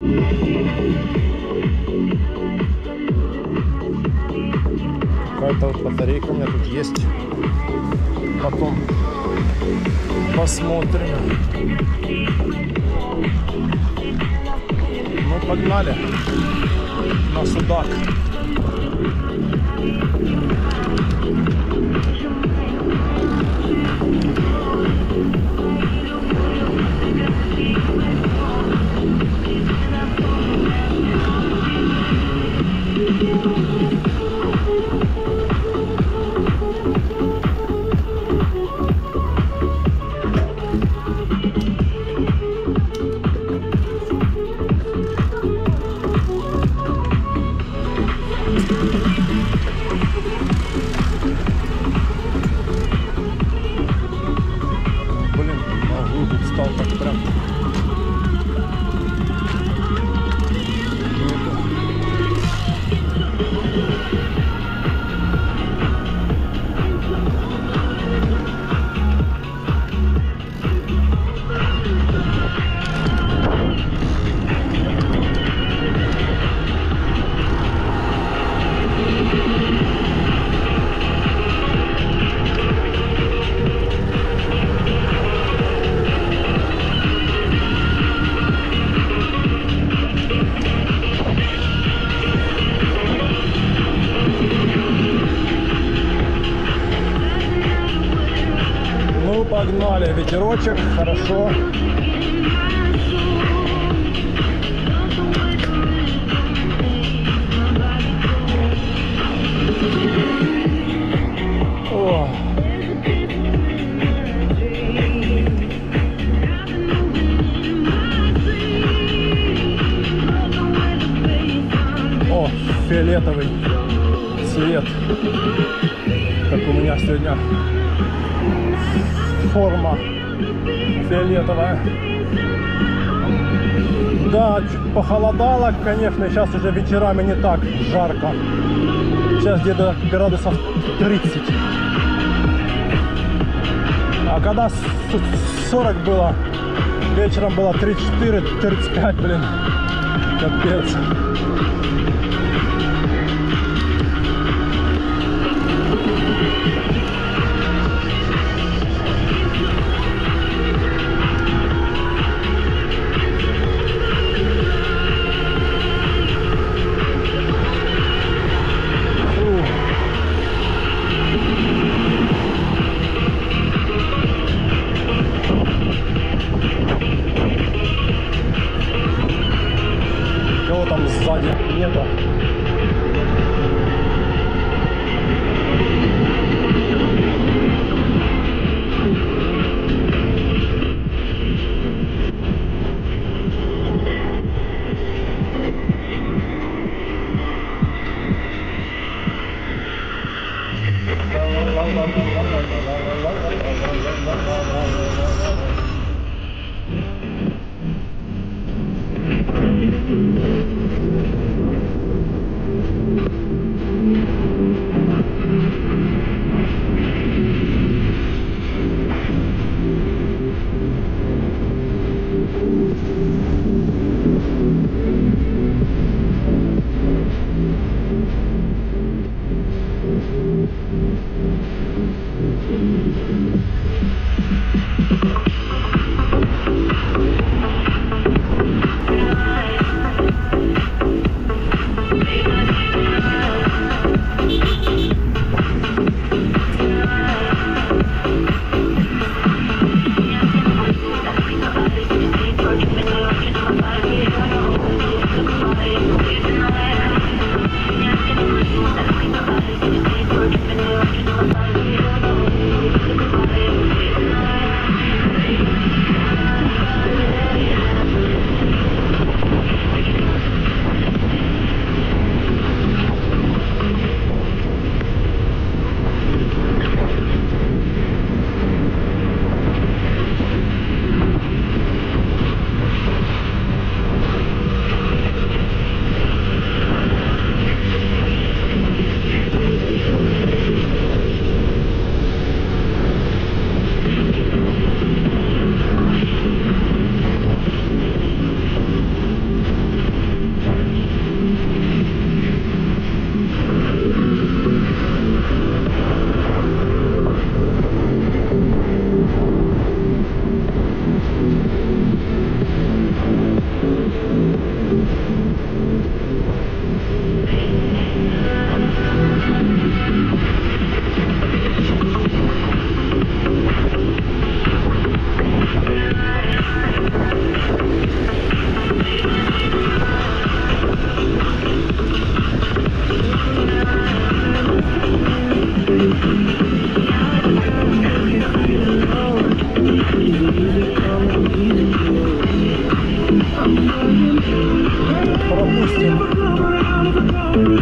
Какая-то вот батарейка у меня тут есть. Потом посмотрим. Ну, погнали на судак. Погнали, ветерочек, хорошо. О. О, фиолетовый цвет, как у меня сегодня. Форма фиолетовая. Да, чуть похолодало, конечно, сейчас уже вечерами не так жарко. Сейчас где-то градусов 30. А когда 40 было, вечером было 34-35, блин, капец. Сзади нету.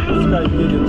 Пускай едет.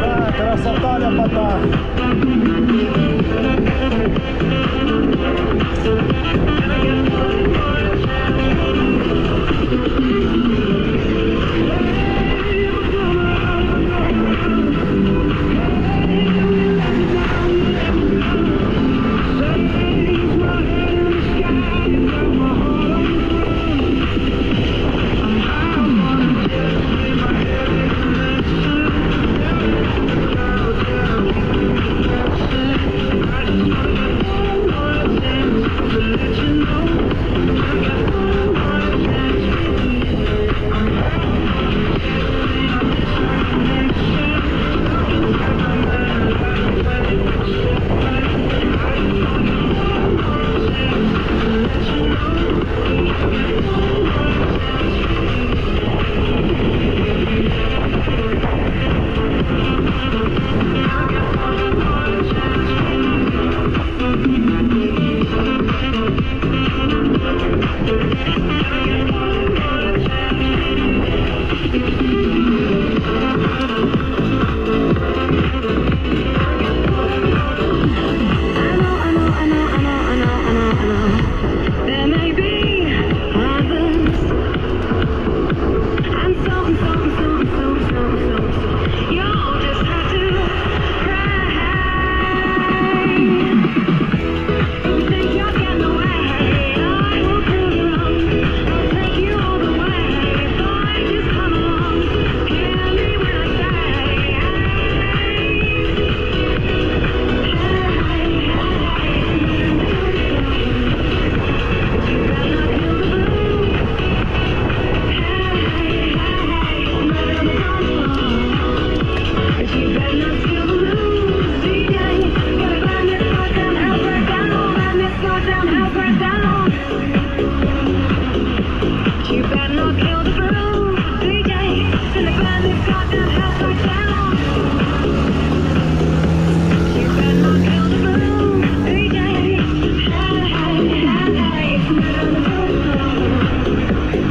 Да, красота, ляпота.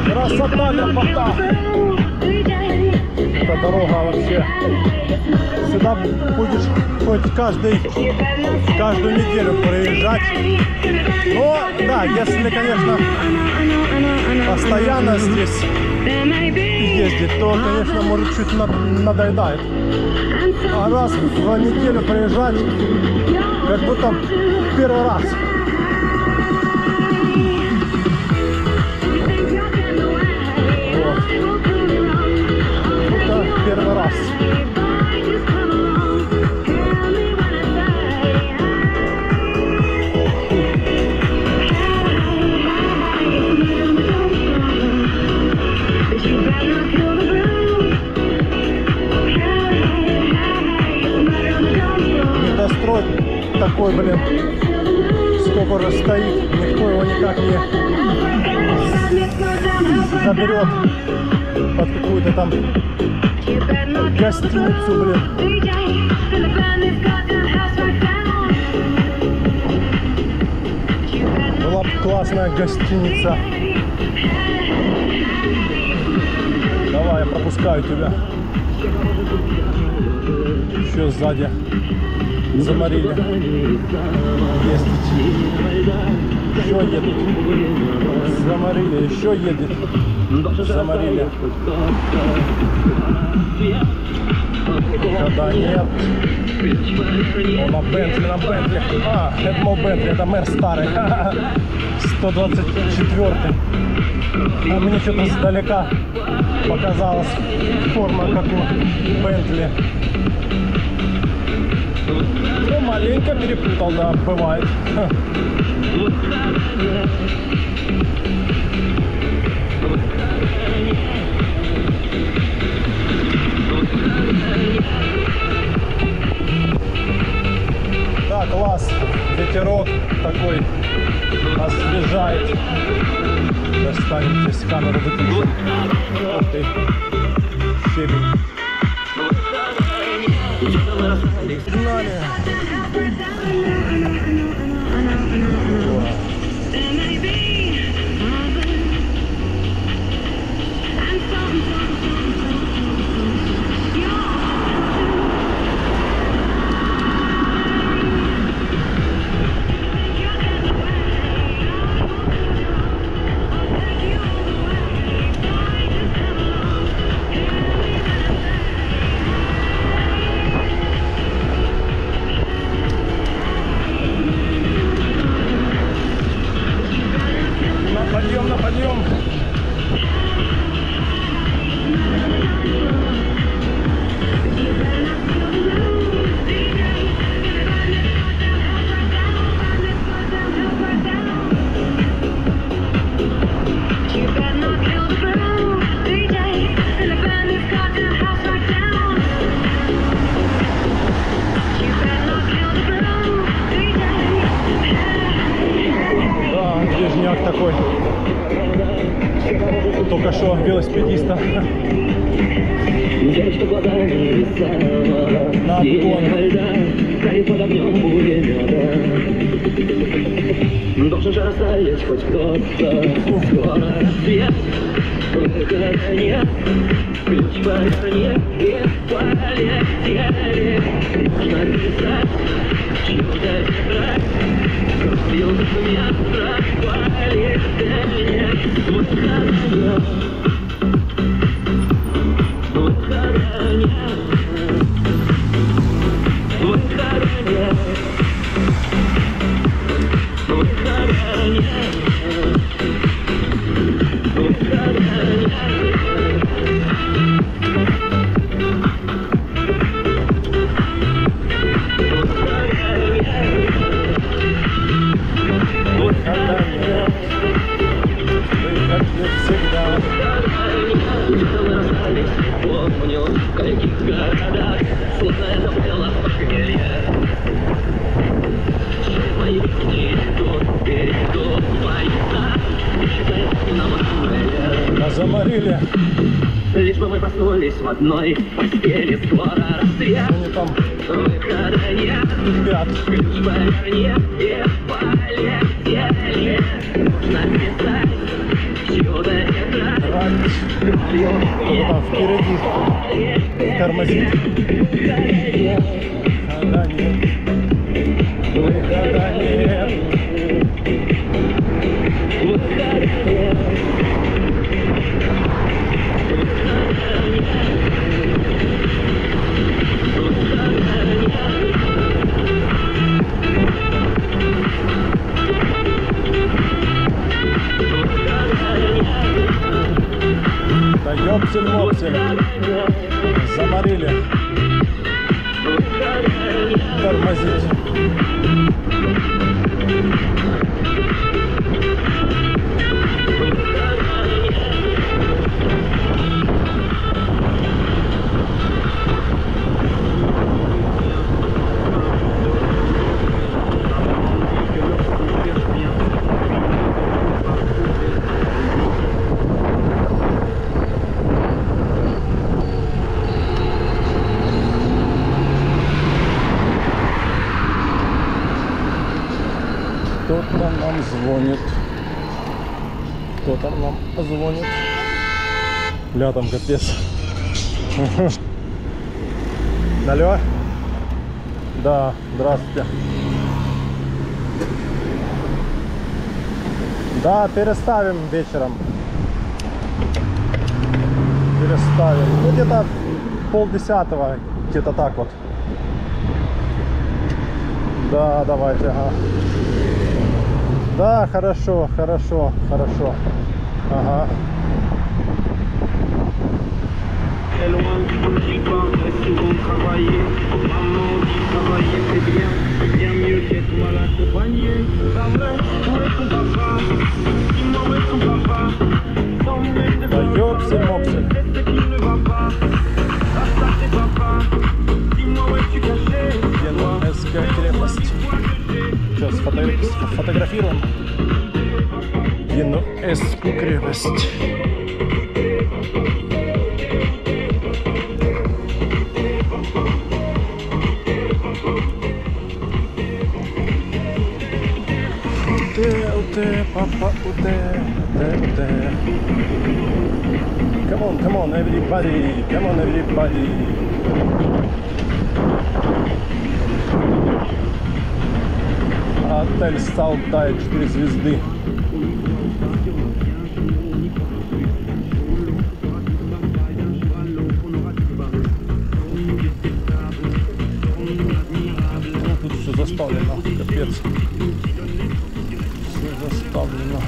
Красота, ляпота. Эта дорога вообще. Сюда будешь хоть каждую неделю проезжать. Но да, если, конечно, постоянно здесь ездить, то, конечно, может чуть надоедает. А раз в неделю проезжать, как будто первый раз. Первый раз. Недострой такой, блин, сколько уже стоит, никто его никак не заберет под какую-то там гостиницу, блин. Была бы классная гостиница. Давай, я пропускаю тебя. Еще сзади заморили. Есть. Еще едет. Заморили, еще едет. Заморили. Когда нет. О, на Бентли. А, это мой Бентли, это мэр старый. 124-й. А мне что-то сдалека показалась форма, как у Бентли. Ну, маленько перепутал, да, бывает. Да, класс. Ветерок такой освежает. Достанем здесь камеру, выключим. Ух ты. Щебень. Погнали. На подъем. Да, движняк такой. Только что велосипедиста на обгон. Должен же растаять хоть кто-то. Скоро рассвет, выхода нет. Ключ поверни и полетели. Нужно писать, чудо играть. Кровью метра полетели. Выхода нет. Выхода нет. Выхода нет. Заморили. Лишь бы мы проснулись в одной постели. Скоро рассвет. Они там выхода нет. спят. Ключ поверни и полетели. Нужно писать чудо играть. Кто там впереди тормозит. Выхода нет. Выхода нет. Выхода нет. Да ёпсель-мопсель. Заморили. Тормозить. Кто-то нам звонит. Кто там нам звонит? Ля, там капец. Алло? Да, здравствуйте. Да, переставим вечером. Переставим. Ну, где-то 9:30, где-то так вот. Да, давайте, ага. Да, хорошо, хорошо, хорошо. Ага. est loin, j'y pense, j'ai souvent travaillé. Maman dit travailler c'est bien, bien mieux qu'être mal accompagné. Pas vrai, où est ton papa? Dis-moi où est ton papa? T'emmènes de Да ёпсель-мопсель. c'est ce qui ne va pas. Rasta c'est papa, dis-moi où es-tu caché? Генуэзская крепость. Сейчас сфотографируем Генуэзскую крепость. Papa, come on, everybody, come on, everybody. Отель Салтай, 4 звезды. Ну, тут все заставлено, капец. Все заставлено.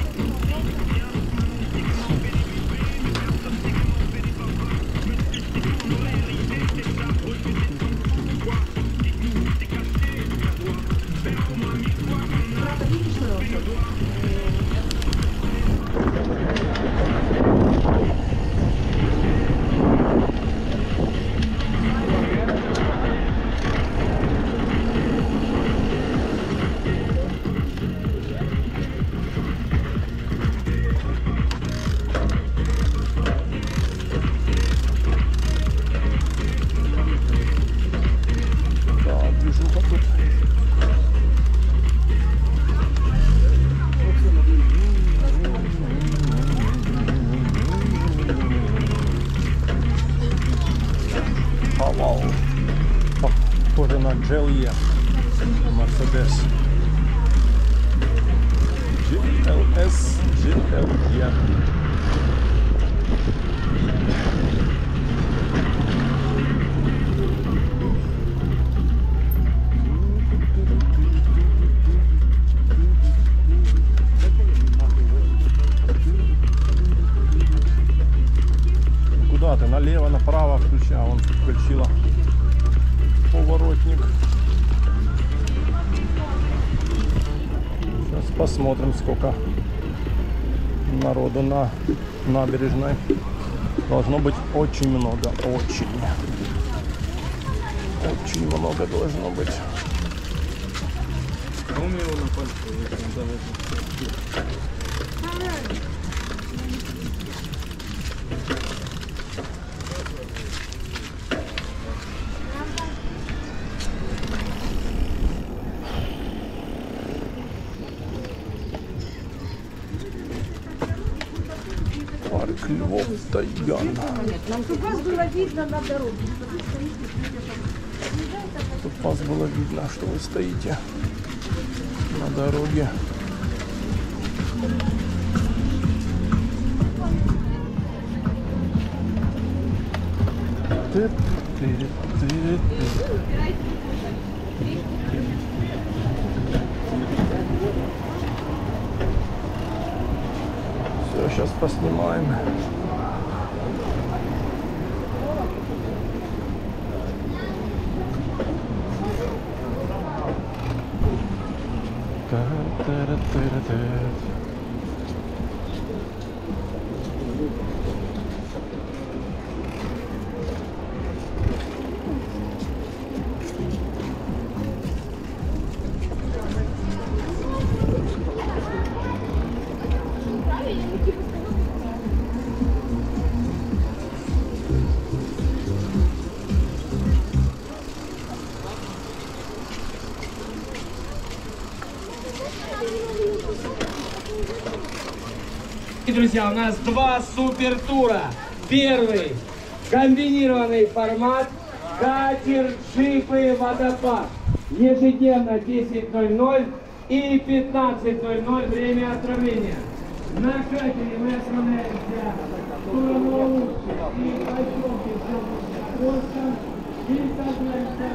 Похоже на GLE Mercedes. GLE. Куда ты? Налево, направо включай, а вон включила поворотник. Сейчас посмотрим, сколько народу на набережной. Должно быть очень много, очень много должно быть. Парк Львов Тайган. Чтобы вас было видно на дороге. Тут вас было видно, что вы стоите на дороге. Все, сейчас поснимаем. Друзья, у нас два супер тура. Первый комбинированный формат катер, джипы, водопад. Ежедневно 10:00 и 15:00 время отправления. На катере мы отправляемся в Туроноу и поселки Просто и собираемся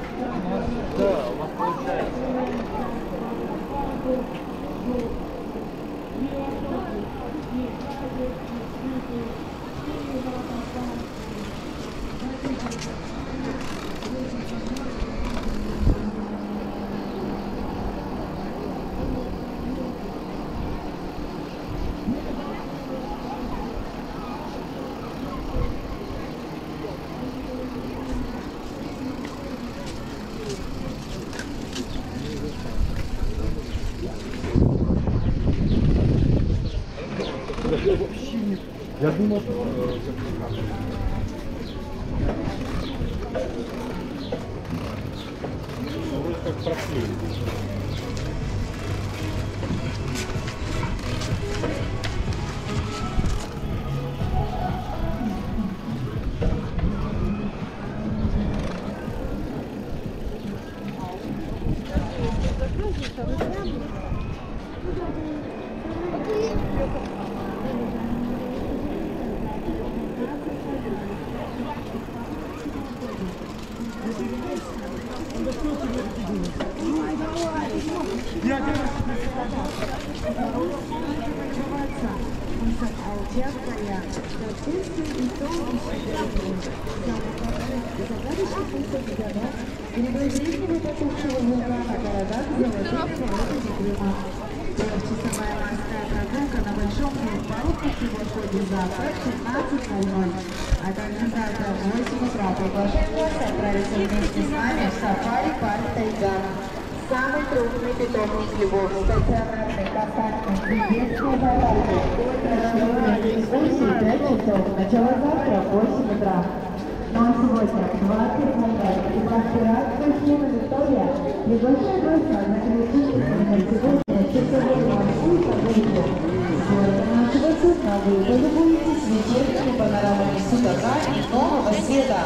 в Я думал, вроде как прошли. Часовая морская прогулка на большом парке сегодня завтра 15:00. Организатор 8 утра приглашает вас отправиться вместе с нами в сафари-парк Тайган. Самый крупный питомник львов, стационарный контактный детский зоопарк. Экскурсии 5 часов. Начало завтра в 8 утра. Ну а сегодня в 20:00 и Паспирация Хина Виктория приглашает вас на коллективный сегодня часовой морской прогулку. Сегодня нашего судна вы полюбуетесь вечерними панорамами Судака и Нового Света.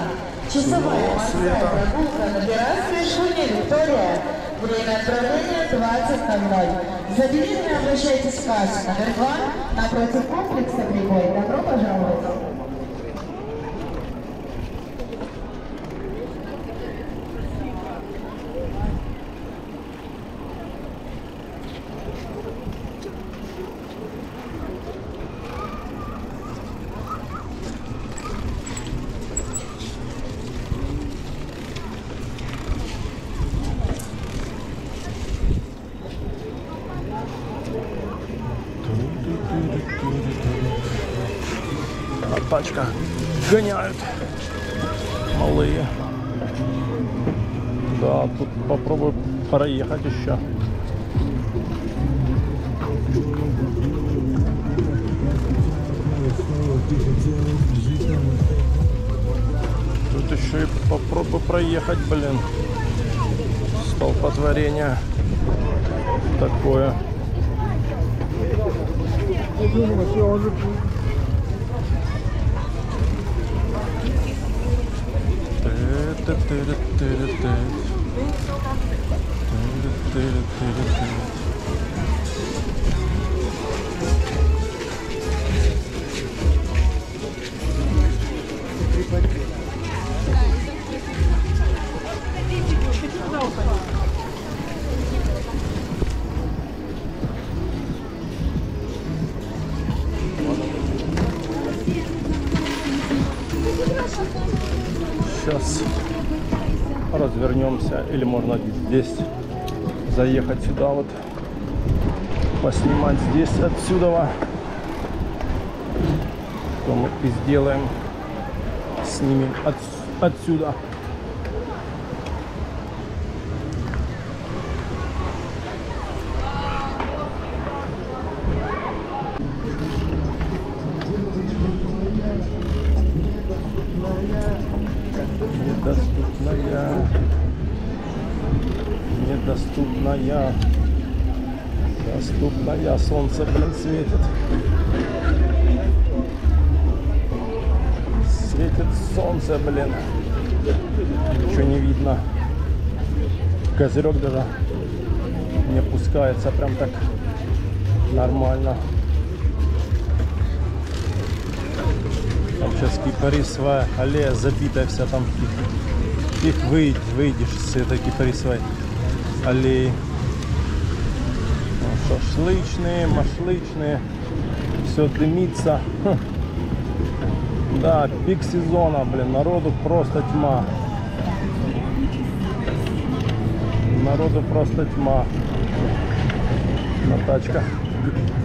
Часовая морская прогулка на террасе Шуни Виктория. Время отправления 20:00. За билетами обращайтесь в кассу номер 2 напротив комплекса Прибой. Добро пожаловать! Тачка гоняют малые. Да, тут попробую проехать еще. Тут еще и попробую проехать, блин. Столпотворение такое. Сейчас развернемся, или можно здесь заехать сюда вот, поснимать здесь отсюда, то мы и сделаем, снимем отсюда. Недоступная. Доступная. Солнце, блин, светит. Светит солнце, блин. Ничего не видно. Козырек даже не опускается. Прям так нормально. Там сейчас кипарисовая аллея забитая вся, там их выйдешь с этой кипарисовой аллеи. Шашлычные, машлычные, все дымится. Да, пик сезона, блин, народу просто тьма. Народу просто тьма. На тачках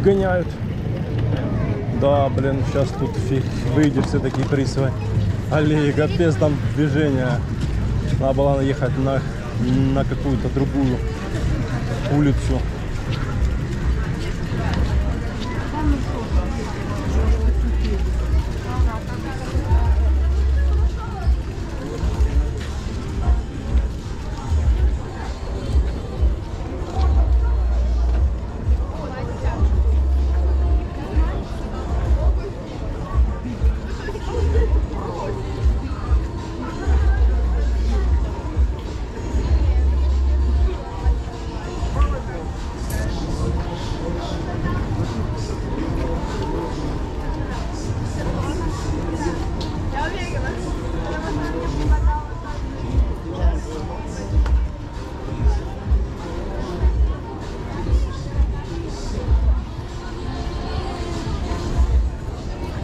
гоняют. Да, блин, сейчас тут фиг выйдешь, все такие рисовые аллеи, капец, там движение. Надо было ехать на какую-то другую улицу.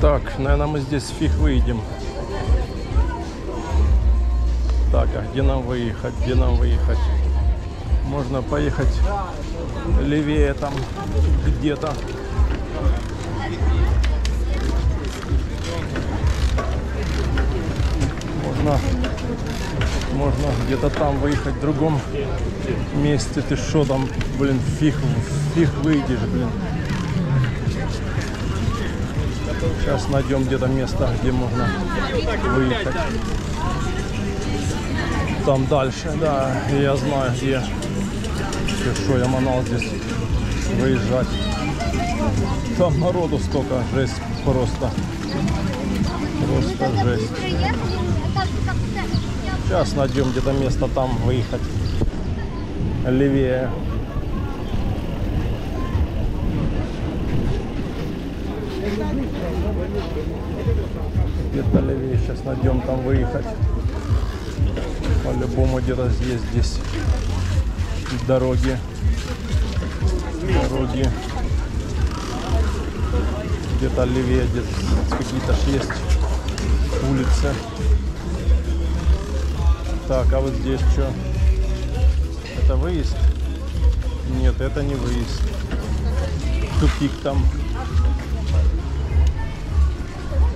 Так, наверное, мы здесь фиг выйдем. Так, а где нам выехать? Где нам выехать? Можно поехать левее там где-то. Можно где-то там выехать в другом месте. Ты что там, блин, фиг выйдешь, блин. Сейчас найдем где-то место, где можно выехать. Там дальше, да, я знаю где. Что я манал здесь выезжать. Там народу столько, жесть просто. Просто жесть. Сейчас найдем где-то место там выехать. Левее. Где-то левее сейчас найдем там выехать. По-любому где-то здесь дороги. Где-то левее, где-то какие-то есть улицы. Так, а вот здесь что? Это выезд? Нет, это не выезд. Тупик там.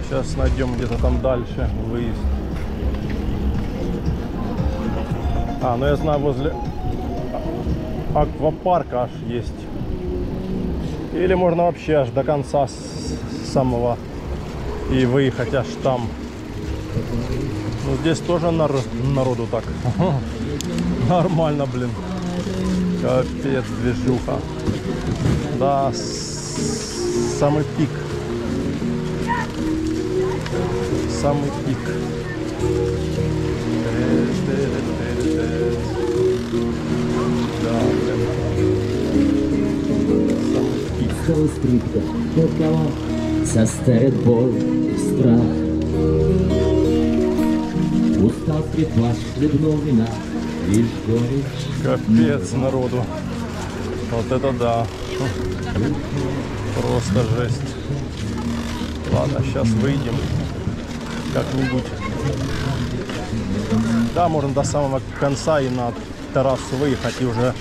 Сейчас найдем где-то там дальше выезд. А, ну я знаю, возле аквапарка аж есть. Или можно вообще аж до конца самого и выехать аж там. Ну здесь тоже народу так. Нормально, блин. Капец, движуха. Да, самый пик. Самый пик. Да, блин. Самый пик. Скрипка, тот, кого составит боль и страх. Устал скрипач, хлебнул вина, лишь горечь. Капец народу. Вот это да. Просто жесть. Ладно, сейчас выйдем как-нибудь. Да, можно до самого конца и на террасу выехать и уже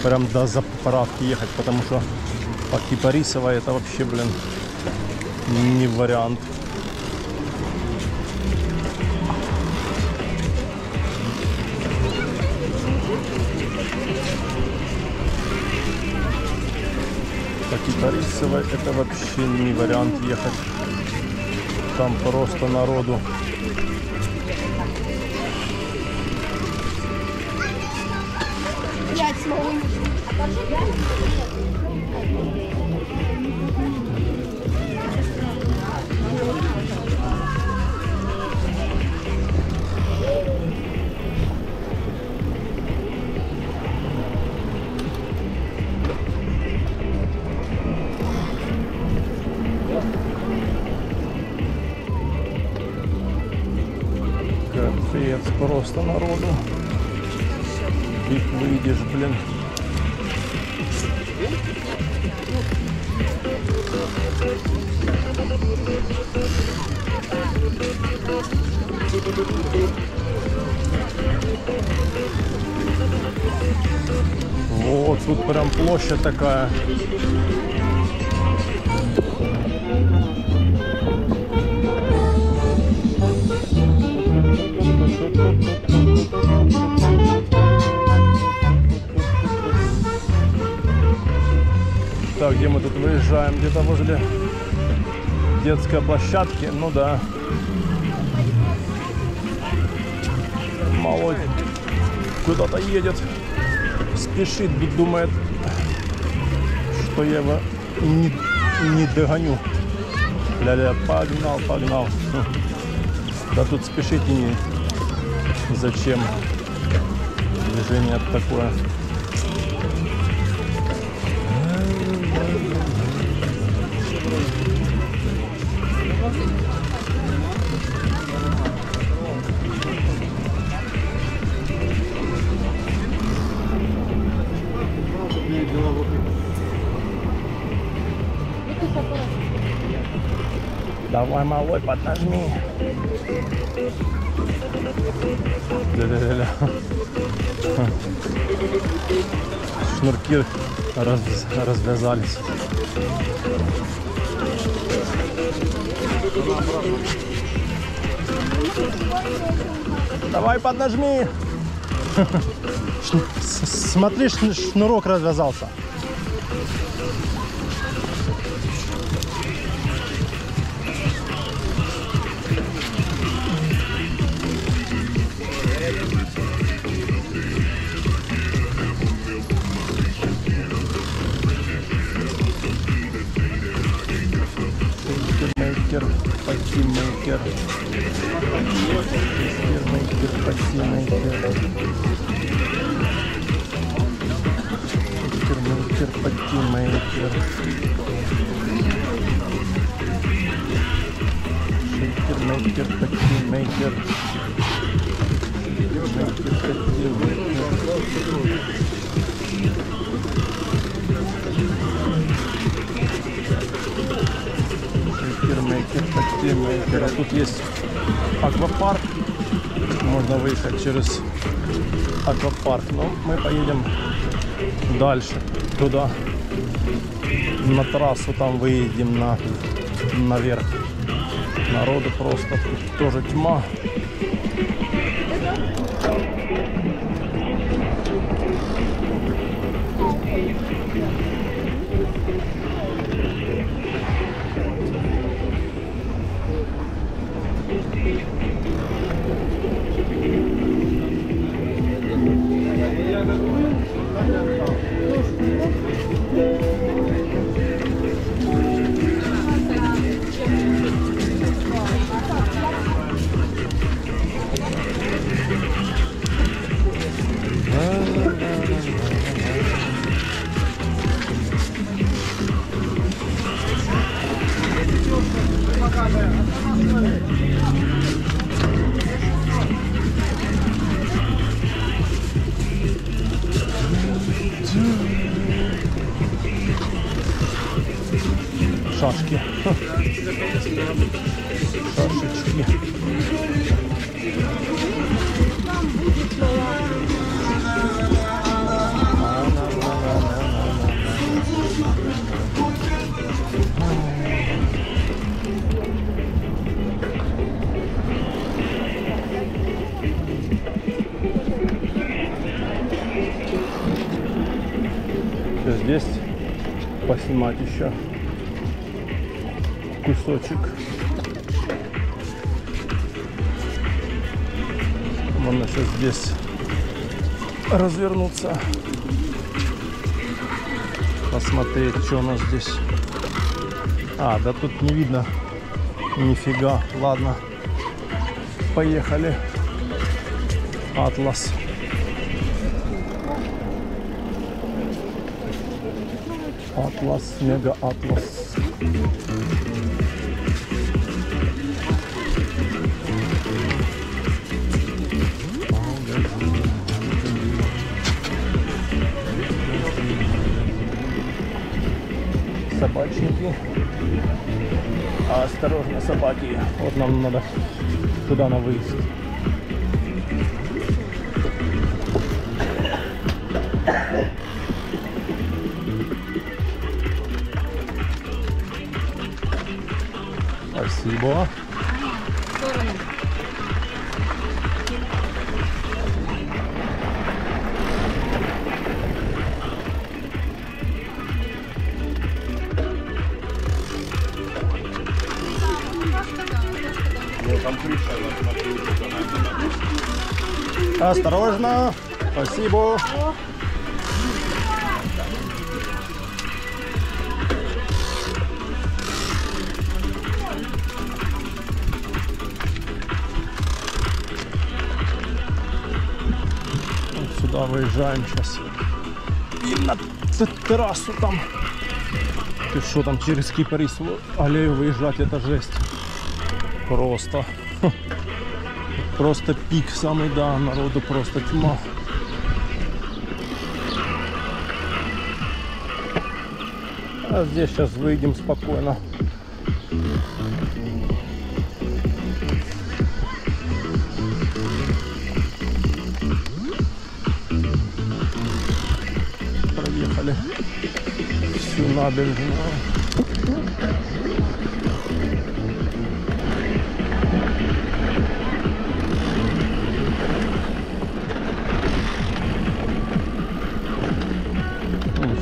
прям до заправки ехать, потому что по Кипарисовой это вообще, блин, не вариант. По Кипарисовой это вообще не вариант ехать. Там просто народу. Капец, просто народу. Фиг выйдешь, блин. Вот, тут прям площадь такая. Так, где мы тут выезжаем? Где-то возле детской площадки. Ну да. Малой куда-то едет. Спешит, думает, что я его не догоню. Ля-ля, погнал, погнал. Да тут спешить и не зачем. Движение такое. Давай, малой, поднажми. Ля-ля-ля-ля. Шнурки развязались. Давай, поднажми. Смотри, шнурок развязался. Шейкер-мейкер, пати-мейкер. Шейкер-мейкер, пати-мейкер. Шейкер-мейкер, пати-мейкер. Шейкер-мейкер, пати-мейкер. Шейкер-мейкер, пати-мейкер. А тут есть аквапарк. Можно выехать через аквапарк. Но мы поедем дальше, туда, на трассу, там выедем наверх. Народу просто тут тоже тьма. Шашки. Шашечки. Здесь поснимать еще кусочек. Можно сейчас здесь развернуться, посмотреть, что у нас здесь. А, да тут не видно нифига. Ладно, поехали. Атлас. Атлас, мега атлас. Собачники. А Осторожно, собаки. Вот нам надо туда на выезд. Спасибо. Осторожно. Спасибо. Вот сюда выезжаем сейчас. И на террасу там. Ты что там через Кипарисову аллею выезжать, это жесть. Просто. Просто пик самый, да, народу просто тьма. А здесь сейчас выйдем спокойно. Проехали всю набережную.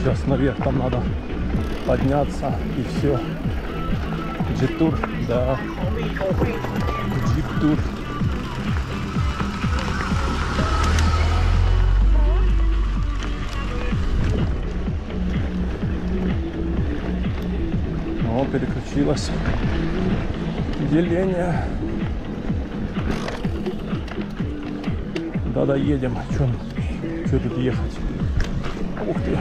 Сейчас наверх там надо подняться и все. Джип-тур, да. Джип-тур. О, переключилось деление. Да-да, едем. Что тут ехать? Ух ты.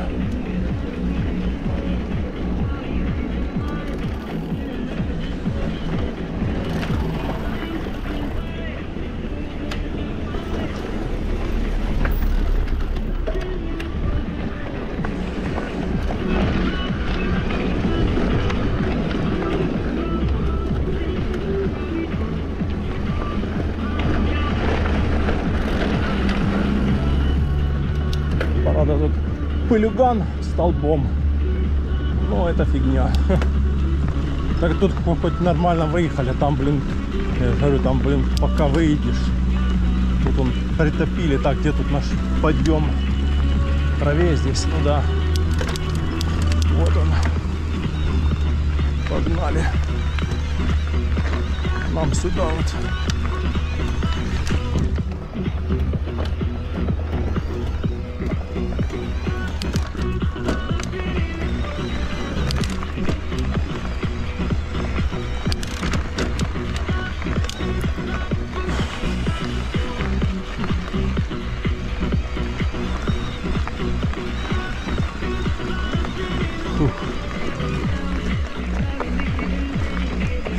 Правда, тут пылюган столбом, но это фигня. Так тут хоть нормально выехали, там, блин, я говорю, там, блин, пока выедешь, тут он притопили. Так, где тут наш подъем? Траве здесь, ну да, вот он. Погнали нам сюда вот.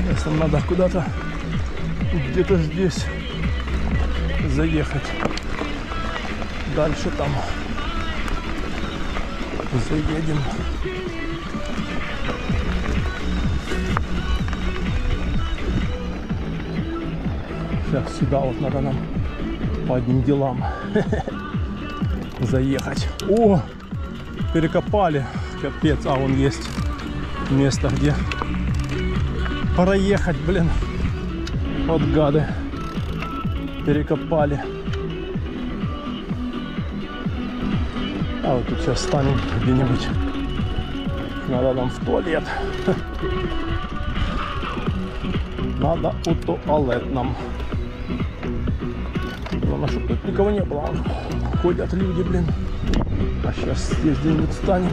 Сейчас нам надо куда-то, где-то здесь заехать. Дальше там заедем. Сейчас сюда вот надо нам по одним делам заехать. О, перекопали. Капец, а вон есть место, где проехать, блин. Вот гады. Перекопали. А вот тут сейчас станем где-нибудь. Надо нам в туалет. Надо у туалет нам. Главное, чтобы тут никого не было. Ходят люди, блин. А сейчас здесь где-нибудь станем.